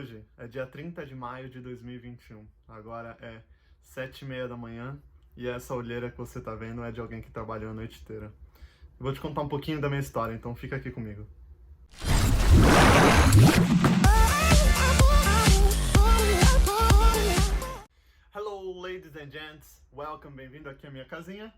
Hoje é dia 30 de maio de 2021. Agora é 7h30 da manhã e essa olheira que você tá vendo é de alguém que trabalhou a noite inteira. Eu vou te contar um pouquinho da minha história, então fica aqui comigo. Hello, ladies and gents. Welcome, bem-vindo aqui à minha casinha.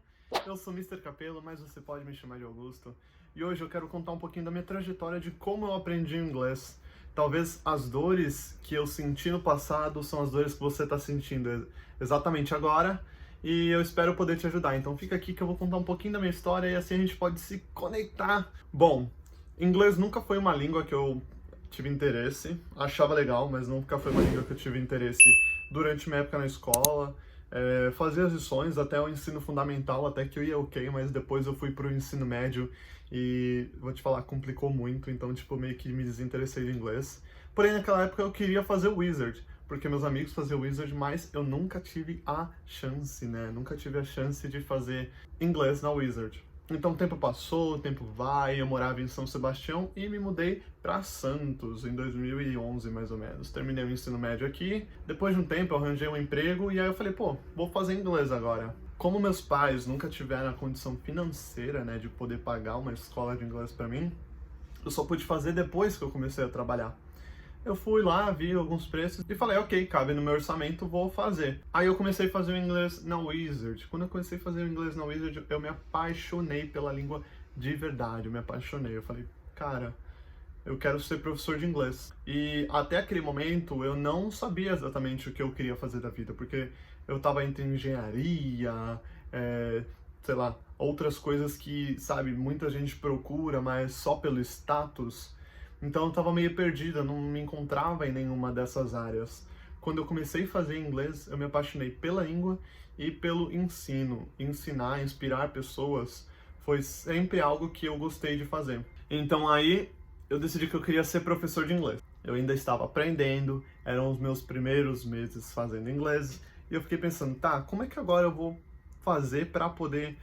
Eu sou Mr. Capelo, mas você pode me chamar de Augusto. E hoje eu quero contar um pouquinho da minha trajetória de como eu aprendi inglês. Talvez as dores que eu senti no passado são as dores que você está sentindo exatamente agora. E eu espero poder te ajudar. Então fica aqui que eu vou contar um pouquinho da minha história e assim a gente pode se conectar. Bom, inglês nunca foi uma língua que eu tive interesse. Achava legal, mas nunca foi uma língua que eu tive interesse durante minha época na escola. Fazia as lições até o ensino fundamental, até que eu ia ok, mas depois eu fui pro ensino médio e, vou te falar, complicou muito, então, tipo, meio que me desinteressei de inglês. Porém, naquela época eu queria fazer o Wizard, porque meus amigos faziam Wizard, mas eu nunca tive a chance, né? Nunca tive a chance de fazer inglês na Wizard. Então o tempo passou, o tempo vai, eu morava em São Sebastião e me mudei para Santos em 2011, mais ou menos. Terminei o ensino médio aqui, depois de um tempo eu arranjei um emprego e aí eu falei, pô, vou fazer inglês agora. Como meus pais nunca tiveram a condição financeira, né, de poder pagar uma escola de inglês para mim, eu só pude fazer depois que eu comecei a trabalhar. Eu fui lá, vi alguns preços e falei, ok, cabe no meu orçamento, vou fazer. Aí eu comecei a fazer o inglês na Wizard. Quando eu comecei a fazer o inglês na Wizard, eu me apaixonei pela língua de verdade, eu me apaixonei. Eu falei, cara, eu quero ser professor de inglês. E até aquele momento eu não sabia exatamente o que eu queria fazer da vida, porque eu tava entre engenharia, sei lá, outras coisas que, sabe, muita gente procura, mas só pelo status. Então eu tava meio perdida, não me encontrava em nenhuma dessas áreas. Quando eu comecei a fazer inglês, eu me apaixonei pela língua e pelo ensino. Ensinar, inspirar pessoas foi sempre algo que eu gostei de fazer. Então aí eu decidi que eu queria ser professor de inglês. Eu ainda estava aprendendo, eram os meus primeiros meses fazendo inglês, e eu fiquei pensando, tá, como é que agora eu vou fazer para poder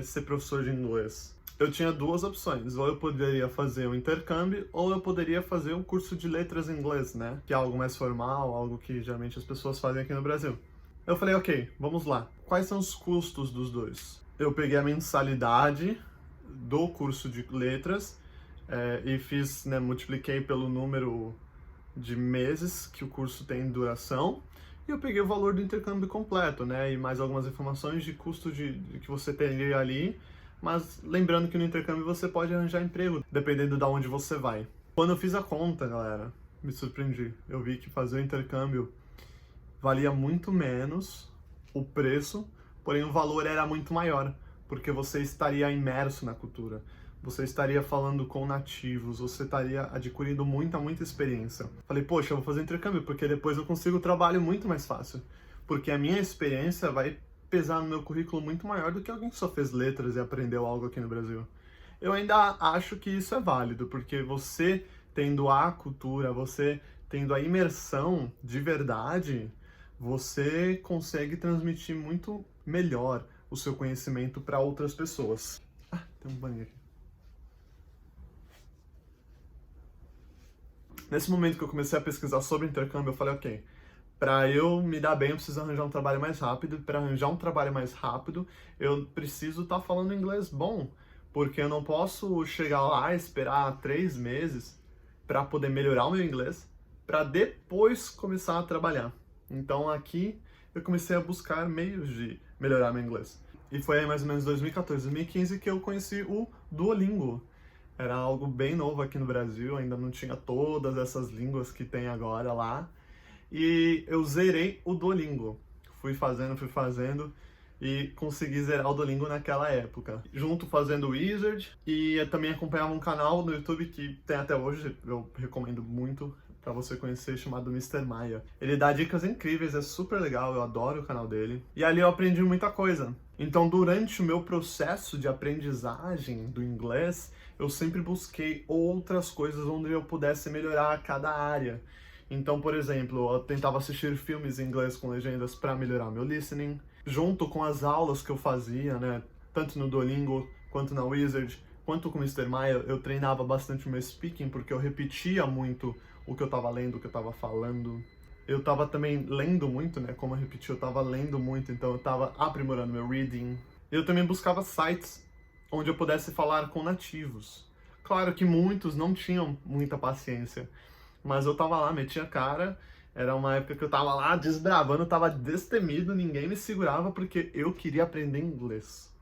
ser professor de inglês? Eu tinha duas opções, ou eu poderia fazer um intercâmbio, ou eu poderia fazer um curso de letras em inglês, né? Que é algo mais formal, algo que geralmente as pessoas fazem aqui no Brasil. Eu falei, ok, vamos lá. Quais são os custos dos dois? Eu peguei a mensalidade do curso de letras e fiz, né, multipliquei pelo número de meses que o curso tem duração, e eu peguei o valor do intercâmbio completo, né? E mais algumas informações de custo de que você teria ali. Mas lembrando que no intercâmbio você pode arranjar emprego, dependendo de onde você vai. Quando eu fiz a conta, galera, me surpreendi. Eu vi que fazer o intercâmbio valia muito menos o preço, porém o valor era muito maior, porque você estaria imerso na cultura. Você estaria falando com nativos, você estaria adquirindo muita experiência. Falei, poxa, eu vou fazer intercâmbio, porque depois eu consigo trabalho muito mais fácil. Porque a minha experiência vai pesar no meu currículo muito maior do que alguém que só fez letras e aprendeu algo aqui no Brasil. Eu ainda acho que isso é válido, porque você tendo a cultura, você tendo a imersão de verdade, você consegue transmitir muito melhor o seu conhecimento para outras pessoas. Ah, tem um banho aqui. Nesse momento que eu comecei a pesquisar sobre intercâmbio, eu falei, ok, para eu me dar bem, eu preciso arranjar um trabalho mais rápido. Para arranjar um trabalho mais rápido, eu preciso estar falando inglês bom, porque eu não posso chegar lá e esperar 3 meses para poder melhorar o meu inglês, para depois começar a trabalhar. Então aqui eu comecei a buscar meios de melhorar meu inglês. E foi aí mais ou menos 2014, 2015 que eu conheci o Duolingo. Era algo bem novo aqui no Brasil, ainda não tinha todas essas línguas que tem agora lá. E eu zerei o Duolingo. Fui fazendo e consegui zerar o Duolingo naquela época. Junto fazendo Wizard, e eu também acompanhava um canal no YouTube que tem até hoje, eu recomendo muito para você conhecer, chamado Mr. Maia. Ele dá dicas incríveis, é super legal, eu adoro o canal dele. E ali eu aprendi muita coisa. Então, durante o meu processo de aprendizagem do inglês, eu sempre busquei outras coisas onde eu pudesse melhorar cada área. Então, por exemplo, eu tentava assistir filmes em inglês com legendas para melhorar meu listening. Junto com as aulas que eu fazia, né, tanto no Duolingo quanto na Wizard, quanto com o Mr. Maia, eu treinava bastante o meu speaking, porque eu repetia muito o que eu tava lendo, o que eu tava falando. Eu tava também lendo muito, né? Como eu repeti, eu tava lendo muito, então eu tava aprimorando meu reading. Eu também buscava sites onde eu pudesse falar com nativos. Claro que muitos não tinham muita paciência, mas eu tava lá, metia a cara. Era uma época que eu tava lá desbravando, eu tava destemido, ninguém me segurava porque eu queria aprender inglês.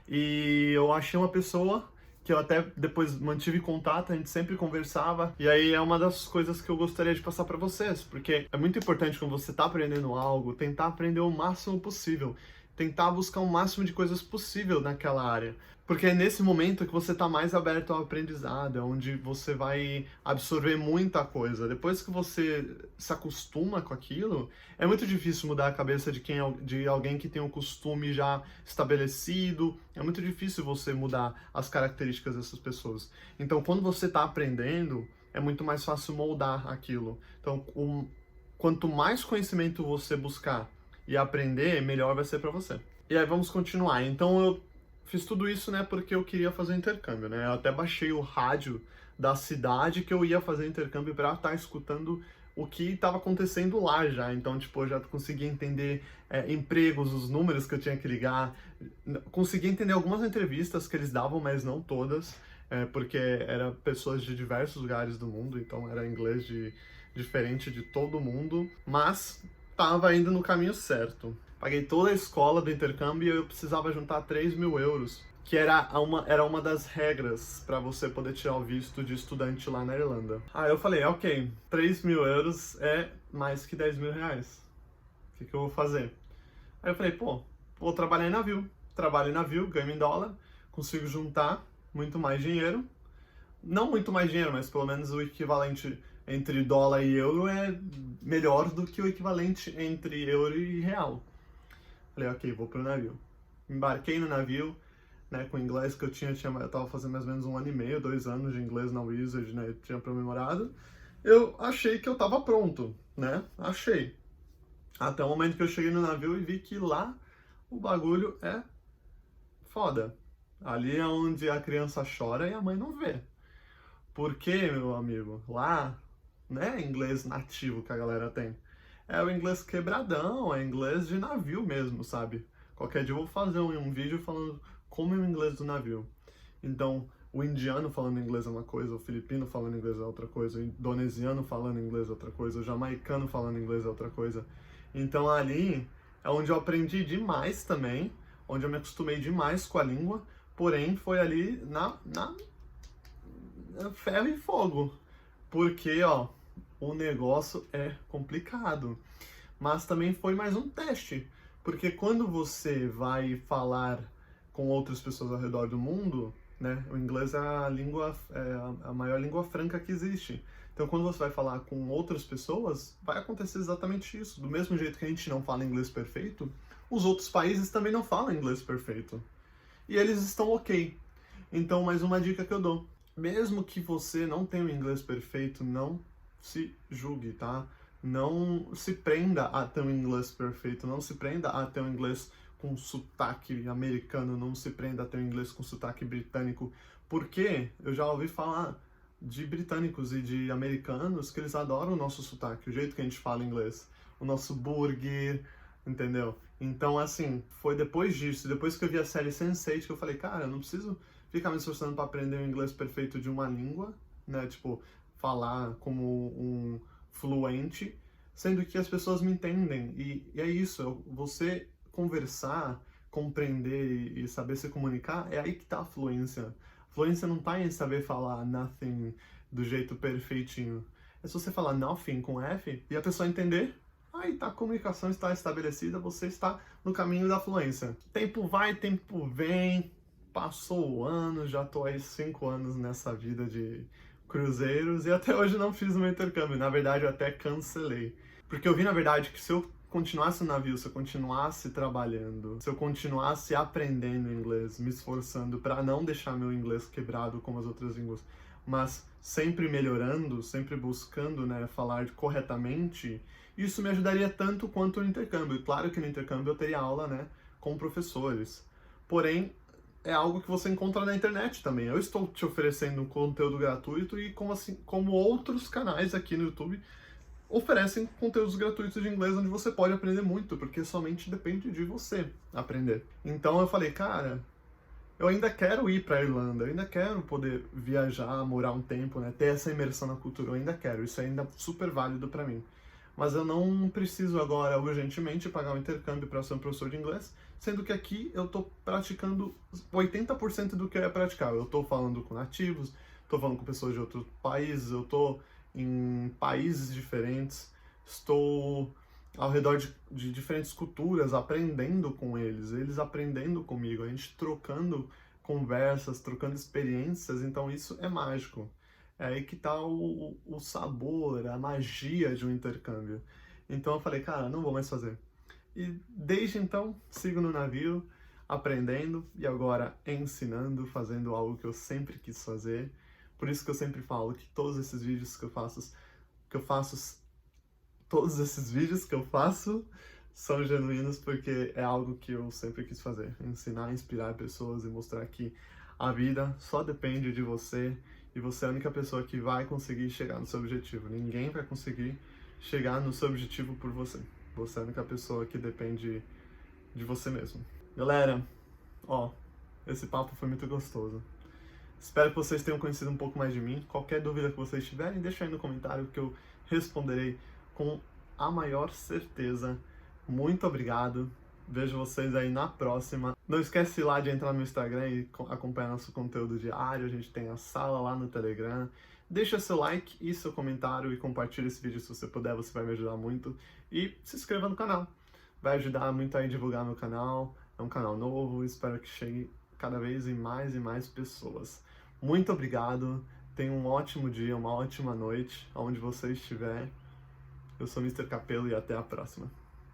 E eu achei uma pessoa que eu até depois mantive contato, a gente sempre conversava. E aí é uma das coisas que eu gostaria de passar para vocês, porque é muito importante quando você tá aprendendo algo, tentar aprender o máximo possível, tentar buscar o máximo de coisas possível naquela área. Porque é nesse momento que você está mais aberto ao aprendizado, é onde você vai absorver muita coisa. Depois que você se acostuma com aquilo, é muito difícil mudar a cabeça de alguém que tem um costume já estabelecido. É muito difícil você mudar as características dessas pessoas. Então, quando você está aprendendo, é muito mais fácil moldar aquilo. Então, quanto mais conhecimento você buscar e aprender, melhor vai ser para você. E aí vamos continuar. Então eu fiz tudo isso, né, porque eu queria fazer intercâmbio, né? Eu até baixei o rádio da cidade que eu ia fazer intercâmbio para estar escutando o que estava acontecendo lá já. Então, tipo, eu já conseguia entender empregos, os números que eu tinha que ligar. Consegui entender algumas entrevistas que eles davam, mas não todas, porque eram pessoas de diversos lugares do mundo, então era inglês diferente de todo mundo. Mas estava indo no caminho certo. Paguei toda a escola do intercâmbio e eu precisava juntar 3.000 euros, que era uma das regras para você poder tirar o visto de estudante lá na Irlanda. Aí eu falei, ok, 3.000 euros é mais que 10 mil reais. O que eu vou fazer? Aí eu falei, pô, vou trabalhar em navio. Trabalho em navio, ganho em dólar, consigo juntar muito mais dinheiro. Não muito mais dinheiro, mas pelo menos o equivalente entre dólar e euro é melhor do que o equivalente entre euro e real. Falei, ok, vou pro navio. Embarquei no navio, né, com o inglês que eu tava fazendo mais ou menos 1 ano e meio, 2 anos de inglês na Wizard, né, eu tinha aprimorado. Eu achei que eu tava pronto, né, achei. Até o momento que eu cheguei no navio e vi que lá o bagulho é foda. Ali é onde a criança chora e a mãe não vê. Porque, meu amigo, lá, né, inglês nativo que a galera tem. É o inglês quebradão, é inglês de navio mesmo, sabe? Qualquer dia eu vou fazer um vídeo falando como é o inglês do navio. Então, o indiano falando inglês é uma coisa, o filipino falando inglês é outra coisa, o indonesiano falando inglês é outra coisa, o jamaicano falando inglês é outra coisa. Então ali é onde eu aprendi demais também, onde eu me acostumei demais com a língua, porém foi ali na ferro e fogo. Porque, ó, o negócio é complicado. Mas também foi mais um teste. Porque quando você vai falar com outras pessoas ao redor do mundo, né, o inglês é a maior língua franca que existe. Então, quando você vai falar com outras pessoas, vai acontecer exatamente isso. Do mesmo jeito que a gente não fala inglês perfeito, os outros países também não falam inglês perfeito. E eles estão ok. Então, mais uma dica que eu dou. Mesmo que você não tenha o inglês perfeito, não se julgue, tá? Não se prenda a ter um inglês perfeito, não se prenda a ter um inglês com sotaque americano, não se prenda a ter um inglês com sotaque britânico, porque eu já ouvi falar de britânicos e de americanos que eles adoram o nosso sotaque, o jeito que a gente fala inglês, o nosso burger, entendeu? Então, assim, foi depois disso, depois que eu vi a série Sense8, que eu falei, cara, eu não preciso ficar me esforçando para aprender o inglês perfeito de uma língua, né? Tipo, falar como um fluente, sendo que as pessoas me entendem. E é isso, você conversar, compreender e saber se comunicar, é aí que tá a fluência. A fluência não tá em saber falar nothing do jeito perfeitinho. É se você falar nothing com F e a pessoa entender, aí tá, a comunicação está estabelecida, você está no caminho da fluência. Tempo vai, tempo vem, passou o ano, já tô aí 5 anos nessa vida de cruzeiros e até hoje não fiz o meu intercâmbio. Na verdade, eu até cancelei. Porque eu vi, na verdade, que se eu continuasse no navio, se eu continuasse trabalhando, se eu continuasse aprendendo inglês, me esforçando para não deixar meu inglês quebrado como as outras línguas, mas sempre melhorando, sempre buscando, né, falar corretamente, isso me ajudaria tanto quanto no intercâmbio. E claro que no intercâmbio eu teria aula, né, com professores. Porém, é algo que você encontra na internet também. Eu estou te oferecendo um conteúdo gratuito e como outros canais aqui no YouTube oferecem conteúdos gratuitos de inglês onde você pode aprender muito, porque somente depende de você aprender. Então eu falei, cara, eu ainda quero ir para a Irlanda, eu ainda quero poder viajar, morar um tempo, né, ter essa imersão na cultura, eu ainda quero, isso é ainda super válido para mim. Mas eu não preciso agora urgentemente pagar um intercâmbio para ser um professor de inglês, sendo que aqui eu estou praticando 80% do que eu ia praticar. Eu estou falando com nativos, estou falando com pessoas de outros países, eu estou em países diferentes, estou ao redor de diferentes culturas, aprendendo com eles aprendendo comigo, a gente trocando conversas, trocando experiências, então isso é mágico. É aí que tá o sabor, a magia de um intercâmbio. Então eu falei, cara, não vou mais fazer. E desde então, sigo no navio, aprendendo e agora ensinando, fazendo algo que eu sempre quis fazer. Por isso que eu sempre falo que todos esses vídeos todos esses vídeos que eu faço são genuínos porque é algo que eu sempre quis fazer. Ensinar, inspirar pessoas e mostrar que a vida só depende de você e você é a única pessoa que vai conseguir chegar no seu objetivo. Ninguém vai conseguir chegar no seu objetivo por você. Você é a única pessoa que depende de você mesmo. Galera, ó, esse papo foi muito gostoso. Espero que vocês tenham conhecido um pouco mais de mim. Qualquer dúvida que vocês tiverem, deixa aí no comentário que eu responderei com a maior certeza. Muito obrigado. Vejo vocês aí na próxima. Não esquece lá de entrar no Instagram e acompanhar nosso conteúdo diário. A gente tem a sala lá no Telegram. Deixa seu like e seu comentário e compartilha esse vídeo se você puder, você vai me ajudar muito. E se inscreva no canal. Vai ajudar muito aí a divulgar meu canal. É um canal novo, espero que chegue cada vez em mais pessoas. Muito obrigado, tenha um ótimo dia, uma ótima noite, onde você estiver. Eu sou Mr. Capelo e até a próxima.